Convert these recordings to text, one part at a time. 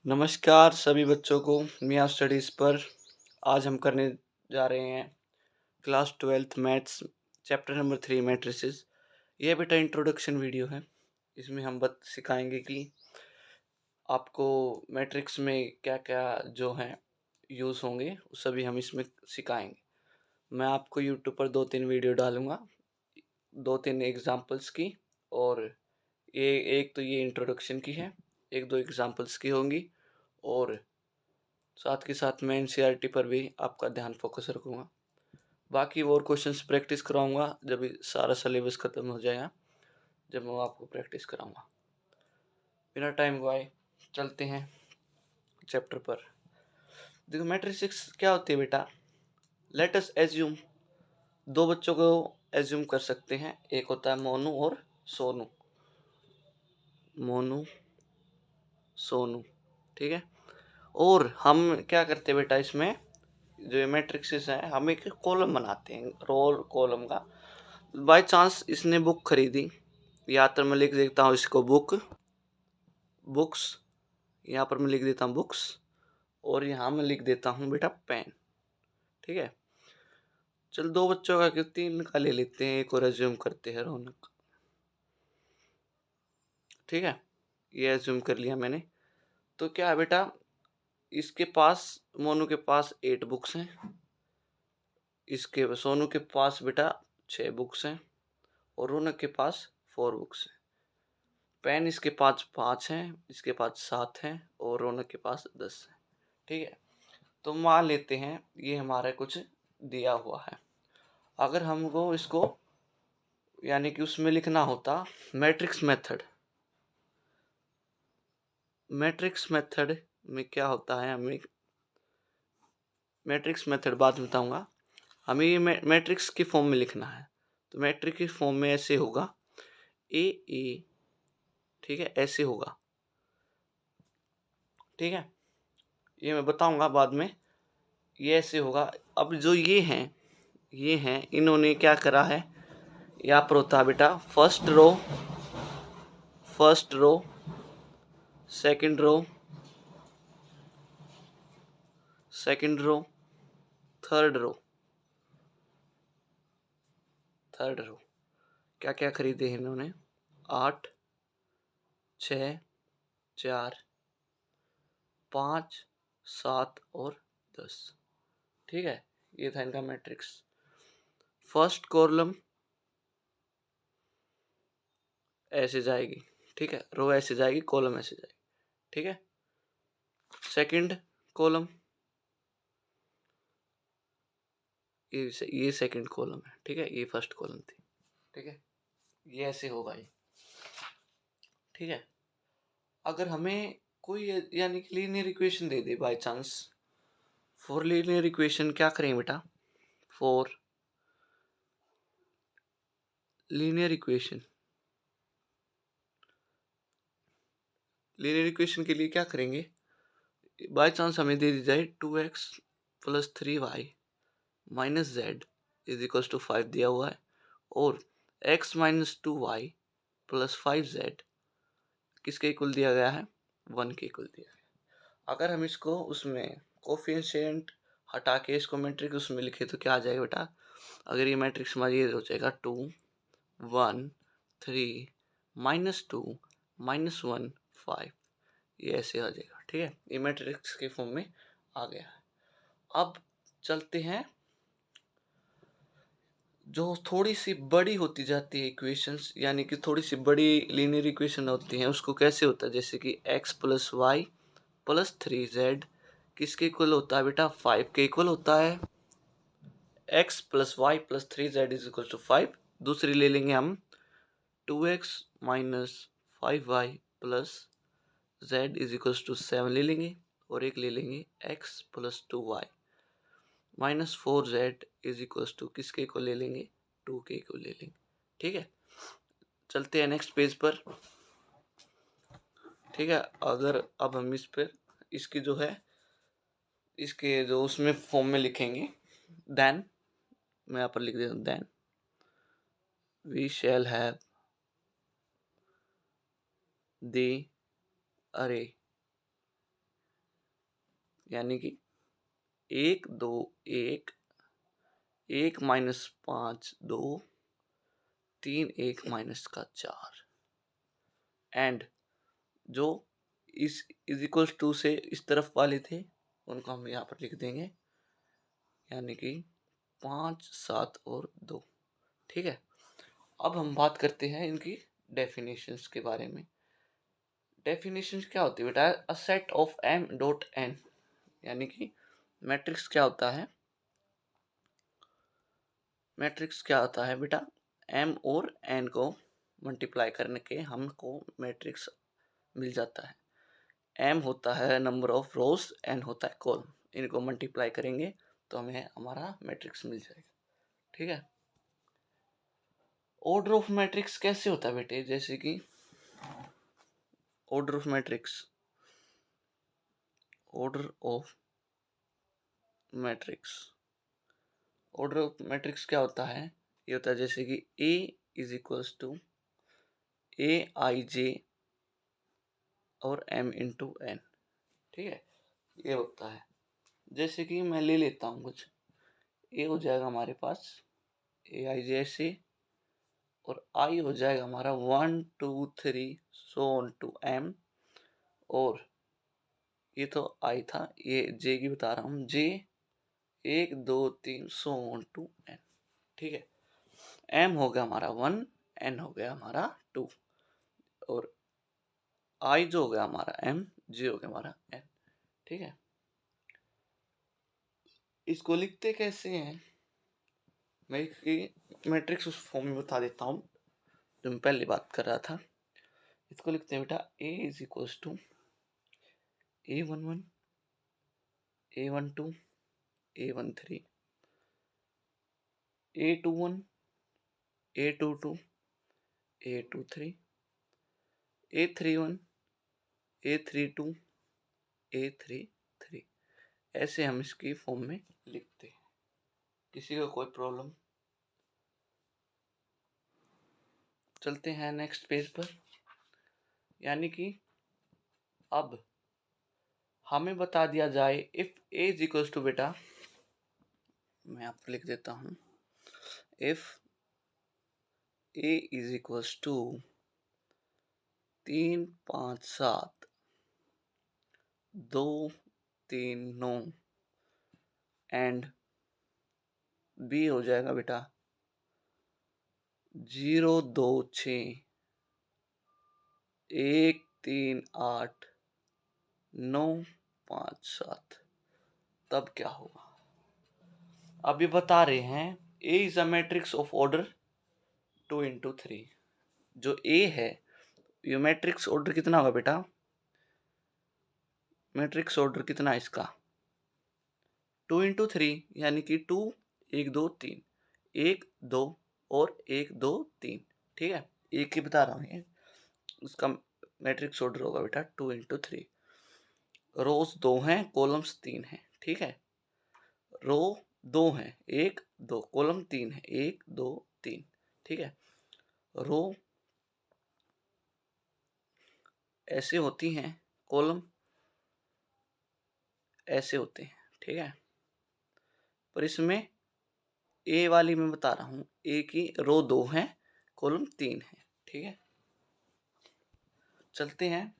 नमस्कार सभी बच्चों को मियाँ स्टडीज़ पर। आज हम करने जा रहे हैं class 12th maths chapter number 3 matrices. यह बेटा इंट्रोडक्शन वीडियो है। इसमें हम सिखाएंगे कि आपको मैट्रिक्स में क्या क्या जो हैं यूज़ होंगे, वो सभी हम इसमें सिखाएंगे। मैं आपको यूट्यूब पर 2-3 वीडियो डालूँगा, 2-3 एग्ज़ाम्पल्स की, और ये एक तो ये इंट्रोडक्शन की है, 1-2 एग्ज़ाम्पल्स की होंगी, और साथ के साथ मैं एनसीईआरटी पर भी आपका ध्यान फोकस रखूँगा। बाकी और क्वेश्चंस प्रैक्टिस कराऊँगा जब ये सारा सिलेबस ख़त्म हो जाएगा, जब मैं आपको प्रैक्टिस कराऊँगा। बिना टाइम गवाए चलते हैं चैप्टर पर। देखो मैट्रिसेस क्या होती है बेटा। लेट अस एज्यूम, दो बच्चों को एज्यूम कर सकते हैं, एक होता है मोनू और सोनू। मोनू सोनू, ठीक है। और हम क्या करते हैं बेटा, इसमें जो ये मैट्रिक्सेस हैं हम एक कॉलम बनाते हैं, रोल कॉलम का। बाय चांस इसने बुक खरीदी, यहाँ पर मैं लिख देता हूँ इसको बुक्स, यहाँ पर मैं लिख देता हूँ बुक्स, और यहाँ मैं लिख देता हूँ बेटा पेन, ठीक है। चल दो बच्चों का क्यों, 3 का ले लेते हैं, एक और एज्यूम करते हैं रौनक, ठीक है। ये एज्यूम कर लिया मैंने। तो क्या है बेटा, इसके पास, मोनू के पास 8 बुक्स हैं, इसके सोनू के पास बेटा 6 बुक्स हैं, और रौनक के पास 4 बुक्स हैं। पेन इसके पास 5 हैं, इसके पास 7 हैं, और रौनक के पास 10 हैं, ठीक है। तो मान लेते हैं ये हमारा कुछ दिया हुआ है। अगर हमको इसको यानी कि उसमें लिखना होता मैट्रिक्स मेथड में क्या होता है, हमें मैट्रिक्स मेथड बाद में बताऊंगा। हमें ये मैट्रिक्स की फॉर्म में लिखना है। तो मैट्रिक्स की फॉर्म में ऐसे होगा ए ए, ठीक है, ऐसे होगा, ठीक है। ये मैं बताऊंगा बाद में, ये ऐसे होगा। अब जो ये हैं इन्होंने क्या करा है, यहाँ पर होता है बेटा first row, second row, third row. क्या क्या खरीदे हैं इन्होंने, 8, 6, 4, 5, 7 और 10, ठीक है। ये था इनका मैट्रिक्स। फर्स्ट कॉलम ऐसे जाएगी, ठीक है, रो ऐसे जाएगी, कॉलम ऐसे जाएगी, ठीक है। सेकंड कॉलम, ये सेकंड कॉलम है, ठीक है, ये फर्स्ट कॉलम थी, ठीक है। ये ऐसे होगा ये, ठीक है। अगर हमें कोई यानी कि linear equation they they by chance, for linear equation क्या करें बेटा, फॉर लीनियर इक्वेशन के लिए क्या करेंगे, बाय चांस हमें दे दी जाए 2x plus 3y minus z is equal to 5 दिया हुआ है, और x minus 2y plus 5z किसके इक्वल दिया गया है, 1 के इक्वल दिया गया। अगर हम इसको उसमें कोफिशिएंट हटा के इसको मैट्रिक्स उसमें लिखे तो क्या आ जाएगा बेटा, अगर ये मैट्रिक्स हमारी ये हो जाएगा 2 1 3 -2 -1 5, ये ऐसे आ जाएगा, ठीक है। ये मैट्रिक्स के फॉर्म में आ गया है। अब चलते हैं, जो थोड़ी सी बड़ी होती जाती है इक्वेशंस, यानी कि थोड़ी सी बड़ी लीनियर इक्वेशन होती हैं, उसको कैसे होता है, जैसे कि x plus y plus 3z किसके इक्वल होता है बेटा, 5 के इक्वल होता है। x plus y plus 3z is equal to 5। दूसरी ले लेंगे हम 2x minus 5y plus z is equal to 7 ले लेंगे, और एक ले लेंगे x plus 2y minus 4z is equal to किसके इक्वल ले लेंगे, 2 के इक्वल ले लेंगे, ठीक है। चलते हैं नेक्स्ट पेज पर, ठीक है। अगर अब हम इस पर इसकी जो है, इसके जो उसमें फॉर्म में लिखेंगे, देन मैं यहाँ पर लिख देता हूँ, then we shall have the अरे यानी कि 1 2 1 1 माइनस 5 2 3 1 माइनस का 4 एंड जो इस इज इक्वल टू से इस तरफ वाले थे उनको हम यहाँ पर लिख देंगे, यानी कि 5 7 और 2। ठीक है, अब हम बात करते हैं इनकी डेफिनेशंस के बारे में। डेफिनेशंस क्या होती है बेटा? A set of m dot n, यानी कि मैट्रिक्स क्या होता है? मैट्रिक्स क्या होता है बेटा? m और n को मल्टीप्लाई करने के हमको मैट्रिक्स मिल जाता है। m होता है नंबर ऑफ रोज, n होता है कॉलम। इनको मल्टीप्लाई करेंगे तो हमें हमारा मैट्रिक्स मिल जाएगा। ठीक है, ऑर्डर ऑफ मैट्रिक्स कैसे होता है बेटे? जैसे कि order of matrix, order of matrix, order of matrix क्या होता है? ये होता है जैसे कि A is equals to AIJ और M इंटू N। ठीक है, ये होता है। जैसे कि मैं ले लेता हूँ कुछ, A हो जाएगा हमारे पास AIJ से, और I हो जाएगा हमारा 1 2 3 सो ऑन टू M, और ये तो I था, ये J की बता रहा हूँ, J 1 2 3 so on to N। ठीक है, M हो गया हमारा 1, N हो गया हमारा 2, और I जो हो गया हमारा M, J हो गया हमारा N। ठीक है, इसको लिखते कैसे हैं? मैं मैट्रिक्स उस फॉर्म में बता देता हूँ जो मैं पहले बात कर रहा था। इसको लिखते हैं बेटा A is equals to A11 A12 A13 A21 A22 A23 A31 A32 A33। ऐसे हम इसकी फॉर्म में लिखते हैं। किसी को कोई प्रॉब्लम? चलते हैं नेक्स्ट पेज पर। यानी कि अब हमें बता दिया जाए if A is equals to, बेटा मैं आपको लिख देता हूँ, if A is equals to 3 5 7 2 3 9 and B हो जाएगा बेटा 0 2 6 1 3 8 9 5 7, तब क्या होगा? अब ये बता रहे हैं A is a matrix of order 2 into 3। जो A है, ये मैट्रिक्स ऑर्डर कितना होगा बेटा? मैट्रिक्स ऑर्डर कितना है इसका? 2 इंटू 3, यानी कि 2 1 2 3, 1 2 और 1 2 3। ठीक है, एक ही बता रहा हूँ, ये उसका मैट्रिक्स ऑर्डर होगा बेटा 2 इंटू 3। रोज 2 हैं, कॉलम्स 3 हैं। ठीक है, रो 2 हैं, 1 2, कॉलम 3 है, 1 2 3। ठीक है, रो ऐसे होती हैं, कॉलम ऐसे होते हैं। ठीक है, पर इसमें ए वाली मैं बता रहा हूँ, ए की रो 2 है, कॉलम 3 है। ठीक है, चलते हैं।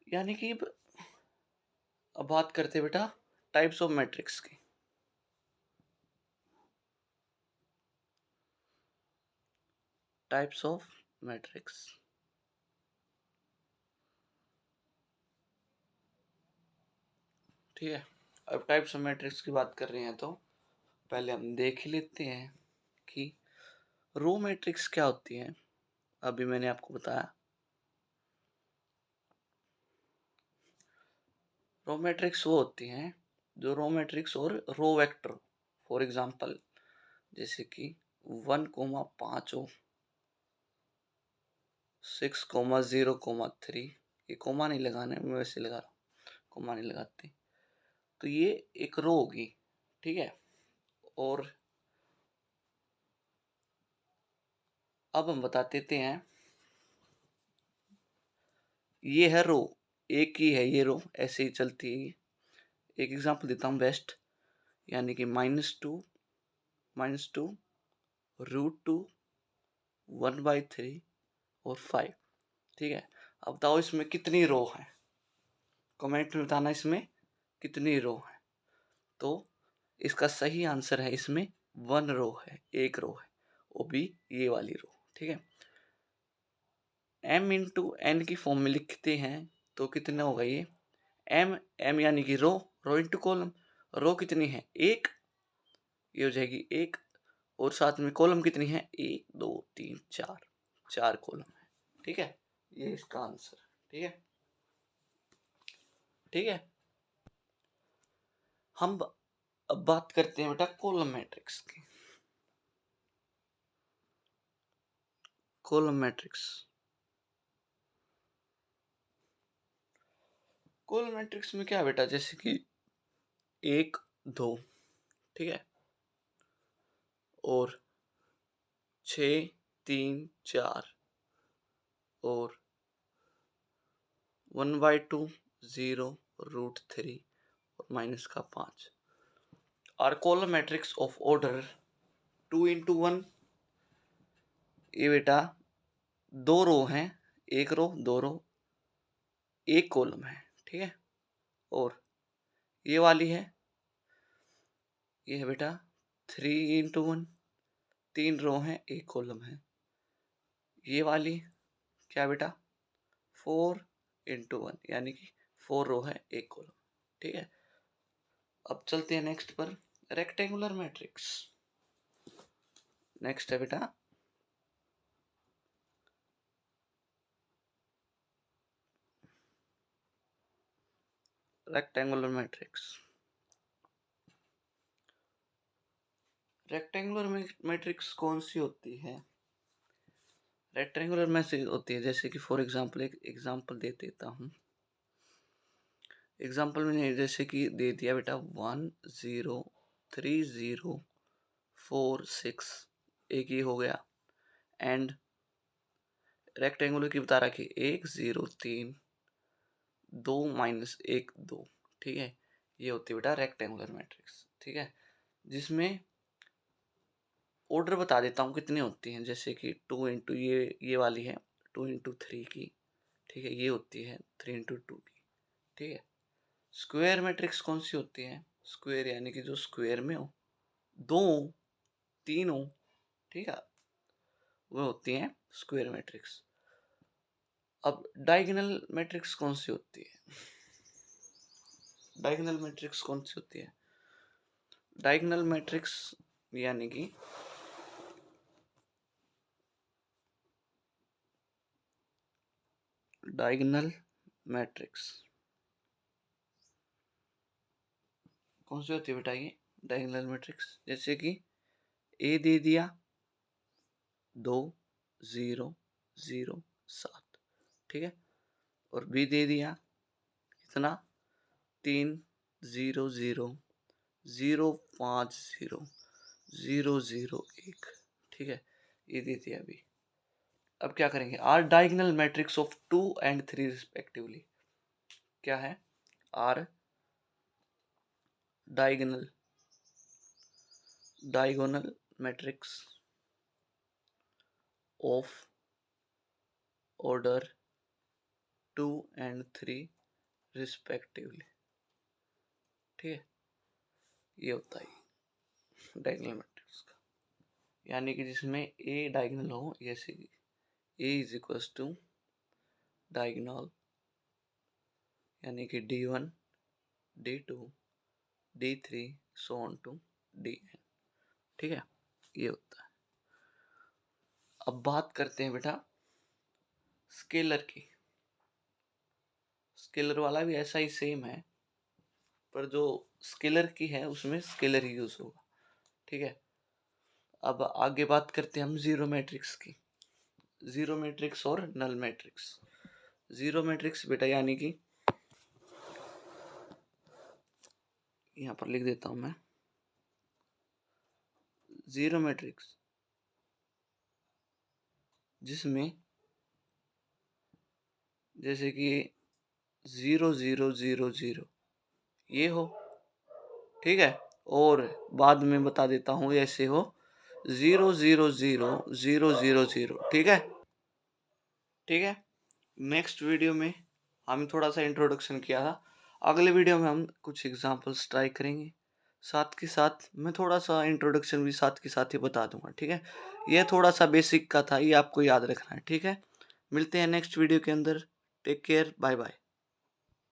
यानी कि अब बात करते हैं बेटा टाइप्स ऑफ मैट्रिक्स की। टाइप्स ऑफ मैट्रिक्स, ठीक है। अब टाइप्स ऑफ मैट्रिक्स की बात कर रहे हैं तो पहले हम देख ही लेते हैं कि रो मैट्रिक्स क्या होती है। अभी मैंने आपको बताया रो मैट्रिक्स वो होती हैं जो रो मैट्रिक्स और रो वेक्टर, फॉर एग्जांपल जैसे कि 1 5 हो, 6 0 3, ये कोमा नहीं लगाना है, मैं वैसे लगा रहा हूँ, कोमा नहीं लगाते। तो ये एक रो होगी। ठीक है, और अब हम बता देते हैं, ये है रो, एक ही है ये रो, ऐसे ही चलती है ये। एक एग्जांपल देता हूँ बेस्ट, यानी कि -2 √2 1/3 और 5। ठीक है, अब बताओ इसमें कितनी रो है, कमेंट में बताना इसमें कितनी रो है। तो इसका सही आंसर है इसमें 1 रो है, एक रो है, वो भी ये वाली रो। ठीक है, m इंटू एन की फॉर्म में लिखते हैं तो कितना होगा ये, m यानी कि रो इंटू कॉलम। रो कितनी है, एक, ये हो जाएगी एक, और साथ में कॉलम कितनी है, 1 2 3 4, 4 कॉलम है। ठीक है, ये इसका आंसर। ठीक है, ठीक है। हम अब बात करते हैं बेटा कॉलम मैट्रिक्स की। कॉलम मैट्रिक्स, कॉलम मैट्रिक्स में क्या है बेटा, जैसे कि 1 2, ठीक है, और 6 3 4, और 1/2 0 √3 और माइनस का 5 are column matrix of order 2 into 1। ये बेटा दो रो हैं, एक रो दो रो, एक कॉलम है। ठीक है, और ये वाली है, ये है बेटा 3 इंटू 1, तीन रो हैं एक कॉलम है। ये वाली क्या बेटा 4 इंटू 1, यानी कि 4 रो है एक कॉलम। ठीक है, अब चलते हैं नेक्स्ट पर, रेक्टेंगुलर मैट्रिक्स। नेक्स्ट है बेटा रेक्टेंगुलर मैट्रिक्स। रेक्टेंगुलर मैट्रिक्स कौन सी होती है, रेक्टेंगुलर मैट्रिक्स होती है जैसे कि फॉर एग्जांपल, एक एग्जांपल दे देता हूँ। एग्जांपल मैंने जैसे कि दे दिया बेटा 1 0 3 0 4 6, एक ये हो गया, एंड रेक्टेंगुलर की बता रखी 1 0 3 2 -1 2। ठीक है, ये होती है बेटा रेक्टेंगुलर मैट्रिक्स। ठीक है, जिसमें ऑर्डर बता देता हूँ कितनी होती हैं, जैसे कि 2 इंटू ये वाली है 2 इंटू 3 की। ठीक है, ये होती है 3 इंटू 2 की। ठीक है, स्क्वायर मैट्रिक्स कौन सी होती है, स्क्वायर यानी कि जो स्क्वायर में हो, दो तीन हो, ठीक है, वो होती हैं स्क्वायर मैट्रिक्स। अब डायगोनल मैट्रिक्स कौन सी होती है, डायगोनल मैट्रिक्स कौन सी होती है, डायगोनल मैट्रिक्स यानी कि डायगोनल मैट्रिक्स कौन सी होती है बेटा, ये डायगोनल मैट्रिक्स जैसे कि ए दे दिया 2 0 0 7, ठीक है, और बी दे दिया कितना 3 0 0 0 5 0 0 0 1। ठीक है, ये दे दिया अभी। अब क्या करेंगे, are diagonal matrix of 2 and 3 respectively. क्या है, are diagonal diagonal matrix of order 2 and 3 respectively. ठीक है, ये होता है डायगोनल मैट्रिक्स का, यानी कि जिसमें ए डायगोनल हो, जैसे ए इज इक्वल्स टू डायगोनल यानी कि D1 D2 D3 so on to Dn। ठीक है, ये होता है। अब बात करते हैं बेटा स्केलर की। स्केलर वाला भी ऐसा ही सेम है, पर जो स्केलर की है उसमें स्केलर ही यूज होगा। ठीक है, अब आगे बात करते हैं हम जीरो मैट्रिक्स की। जीरो मैट्रिक्स और नल मैट्रिक्स। जीरो मैट्रिक्स बेटा यानी कि यहाँ पर लिख देता हूं मैं, जीरो मैट्रिक्स जिसमें जैसे कि 0 0 0 0 ये हो, ठीक है। और बाद में बता देता हूँ ऐसे हो 0 0 0 0 0 0, ठीक है। ठीक है, नेक्स्ट वीडियो में हम थोड़ा सा इंट्रोडक्शन किया था, अगले वीडियो में हम कुछ एग्जांपल्स ट्राई करेंगे, साथ के साथ मैं थोड़ा सा इंट्रोडक्शन भी साथ के साथ ही बता दूंगा, ठीक है। ये थोड़ा सा बेसिक का था, ये आपको याद रखना है, ठीक है। मिलते हैं नेक्स्ट वीडियो के अंदर। Take care, bye bye.